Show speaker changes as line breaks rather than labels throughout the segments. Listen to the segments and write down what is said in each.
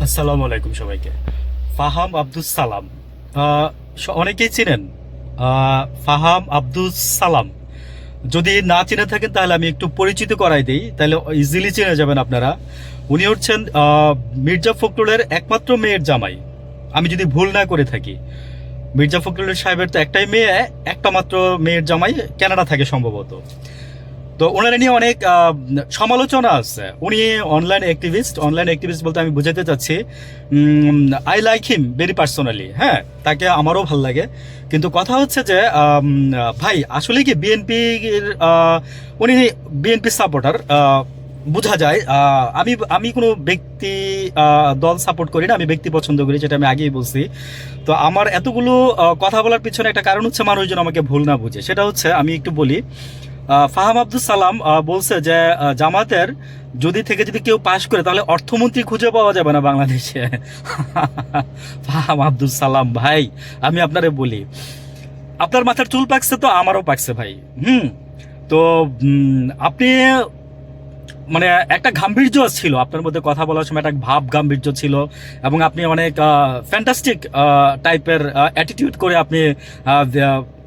আসসালামু আলাইকুম সবাইকে। ফাহাম আব্দুস সালাম, অনেকেই চিনেন। ফাহাম আব্দুস সালাম যদি না চিনে থাকেন তাহলে আমি একটু পরিচিত করাই দিই, তাহলে ইজিলি চিনে যাবেন আপনারা। উনি হচ্ছেন মির্জা ফখরুলের একমাত্র মেয়ের জামাই, আমি যদি ভুল না করে থাকি। মির্জা ফখরুলের সাহেবের তো একটাই মেয়ে, একটা মাত্র মেয়ের জামাই, কানাডা থাকে সম্ভবত। তো ওনারা নিয়ে অনেক সমালোচনা আছে। উনি অনলাইন অ্যাক্টিভিস্ট বলতে আমি বোঝাতে চাচ্ছি, I like him very personally. হ্যাঁ, তাকে আমারও ভাল লাগে। কিন্তু কথা হচ্ছে যে ভাই আসলে কি বিএনপি, উনি বিএনপি সাপোর্টার বোঝা যায়। আমি আমি কোনো ব্যক্তি দল সাপোর্ট করি না, আমি ব্যক্তি পছন্দ করি, যেটা আমি আগেই বলছি। তো আমার এতগুলো কথা বলার পিছনে একটা কারণ হচ্ছে মানুষজন আমাকে ভুল না বুঝে। সেটা হচ্ছে, আমি একটু বলি। ফাহাম আব্দুল সালাম বলছে যে জামাতের যদি কেউ পাশ করে তাহলে অর্থমন্ত্রী খুঁজে পাওয়া যাবে না বাংলাদেশে। ফাহাম আব্দুল সালাম ভাই, আমি আপনারে বলি, আপনার মাথার চুল পাকছে তো আমারও পাকছে ভাই। তো আপনি মানে একটা গাম্ভীর্য ছিল আপনার মধ্যে, কথা বলার সময় একটা ভাব গাম্ভীর্য ছিল, এবং আপনি অনেক ফ্যান্টাস্টিক টাইপের অ্যাটিটিউড করে আপনি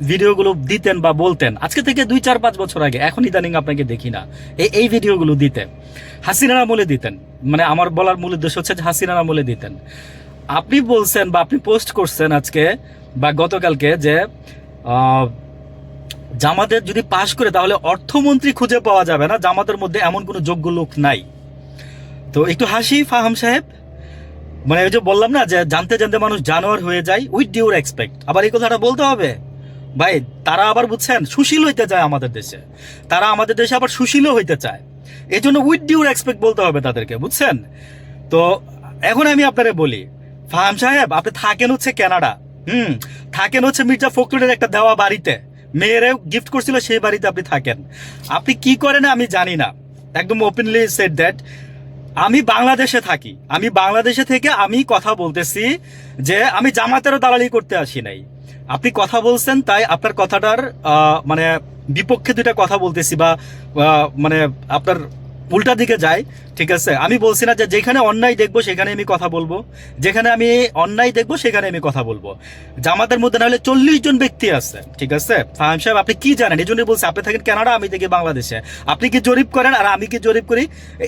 ভিডিওগুলো দিতেন বা বলতেন। আজকে থেকে 2-4-5 বছর আগে, এখন ইদানিং আপনাকে দেখি না এই ভিডিওগুলো দিতে। হাসিনার আমলে দিতেন, মানে আমার বলার মূল উদ্দেশ্য হচ্ছে যে হাসিনার আমলে দিতেন। আপনি বলছেন বা আপনি পোস্ট করছেন আজকে বা গতকালকে যে জামাতের যদি পাশ করে তাহলে অর্থমন্ত্রী খুঁজে পাওয়া যাবে না, জামাতের মধ্যে এমন কোনো যোগ্য লোক নাই। তো একটু হাসি ফাহাম সাহেব, মানে ওই যে বললাম না যে জানতে জানতে মানুষ জানোয়ার হয়ে যায়, উইথ ডিউ রেসপেক্ট। আবার এই কথাটা বলতে হবে ভাই, তারা আবার বুঝছেন সুশীল হইতে চায় আমাদের দেশে, তারা আমাদের দেশে আবার সুশীলও হইতে চায়। এই জন্য উইথ ডিউ রেসপেক্ট বলতে হবে তাদেরকে, বুঝছেন? তো এখন আমি আপনারে বলি, ফাহাম সাহেব আপনি থাকেন হচ্ছে কানাডা, থাকেন হচ্ছে মির্জা ফখরুলের একটা দেওয়া বাড়িতে, মেয়েরে গিফট করছিল সেই বাড়িতে আপনি থাকেন। আপনি কি করেন আমি জানি না, একদম ওপেনলি সেড দ্যাট আমি বাংলাদেশে থাকি, আমি বাংলাদেশে থেকে আমি কথা বলতেছি যে আমি জামাতেরও দালালি করতে আসি নাই। আপনি কথা বলছেন তাই আপনার কথাটার মানে বিপক্ষে দুইটা কথা বলতেছি, বা মানে আপনার উল্টা দিকে যায়। ঠিক আছে, আমি বলছি না যে যেখানে অন্যায় দেখবো সেখানে আমি কথা বলবো, যেখানে আমি অন্যায় দেখবো সেখানে আমি কথা বলবো। জামাতের মধ্যে না হলে 40 জন ব্যক্তি আছে। ঠিক আছে ফাহিম সাহেব, আপনি কি জানেন? এই জন্যই বলছি, আপনি থাকেন কানাডা, আমি দেখি বাংলাদেশে। আপনি কি জরিপ করেন আর আমি কি জরিপ করি?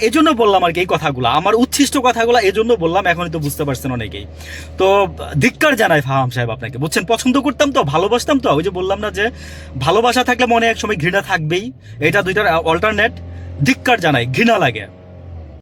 এই জন্য বললাম আর কি এই কথাগুলো, আমার উচ্ছিষ্ট কথাগুলো এই জন্য বললাম। এখনই তো বুঝতে পারছেন অনেকেই। তো ধিক্কার জানাই ফাহাম সাহেব আপনাকে, বুঝছেন? পছন্দ করতাম তো, ভালোবাসতাম তো, ওই যে বললাম না যে ভালোবাসা থাকলে মনে এক সময় ঘৃণা থাকবেই, এটা দুইটার অল্টারনেট। ধিক্কার জানাই, ঘৃণা লাগে।